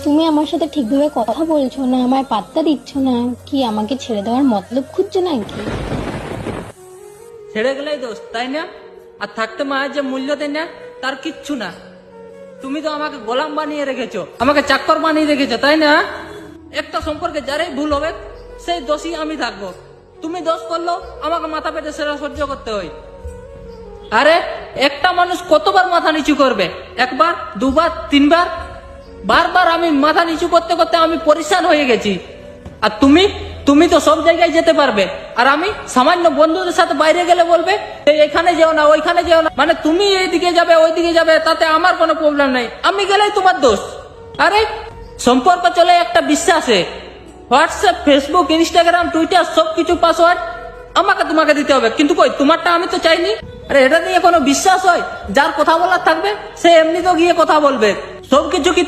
তুমি আমার সাথে ঠিকভাবে কথা বলছো না, আমায় পাত্তা দিচ্ছ না, কি আমাকে ছেড়ে দেওয়ার মতলব খুঁজছো নাকি? ছেড়ে গেলেই দোষ, তাই না? আর থাকতে মায়ের যে মূল্য দেয় না তার কিচ্ছু না। তুমি তো আমাকে গোলাম বানিয়ে রেখেছো, আমাকে চাকর বানিয়ে রেখেছো, তাই না? একটা সম্পর্কে যারাই ভুল হবে সেই দোষী আমি থাকবো। তুমি দোষ করলো আমাকে মাথা পেতে সেটা সহ্য করতে হয়। আরে একটা মানুষ কতবার মাথা নিচু করবে? একবার, দুবার, তিনবার? বারবার আমি মাথা নিচু করতে করতে আমি পরিশান হয়ে গেছি। আর তুমি তো সব জায়গায় যেতে পারবে, আর আমি সামান্য বন্ধুদের সাথে বাইরে গেলে বলবে এই এখানে যেও না, ওইখানে যেও না। মানে তুমি এইদিকে যাবে ওইদিকে যাবে, তাতে আমার কোনো প্রবলেম নেই, আমি গেলেই তোমার দোষ। আরে সম্পর্ক চলে একটা বিশ্বাসে। হোয়াটসঅ্যাপ, ফেসবুক, ইনস্টাগ্রাম, টুইটার সবকিছু পাসওয়ার্ড আমাকে তোমাকে দিতে হবে, কিন্তু কই তোমারটা আমি তো চাইনি। আরে এটা নিয়ে কোনো বিশ্বাস হয়? যার কথা বলার থাকবে সে এমনি তো গিয়ে কথা বলবে, সবকিছু কি